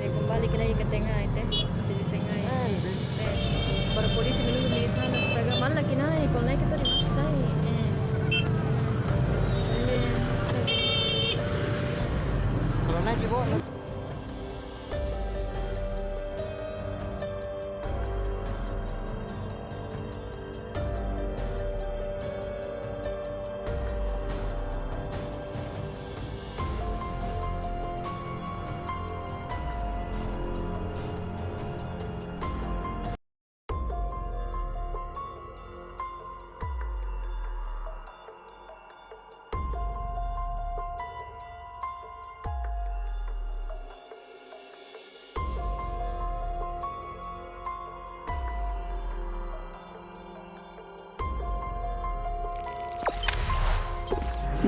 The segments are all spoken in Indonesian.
Kembali lagi ke tengah itu, masih di tengah ya. Para polisi menunggu di sana. Astaga, malah lagi naik. Kalau naik kita dimaksa. Kalau naik di bawah.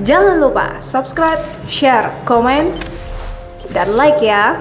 Jangan lupa subscribe, share, komen, dan like ya.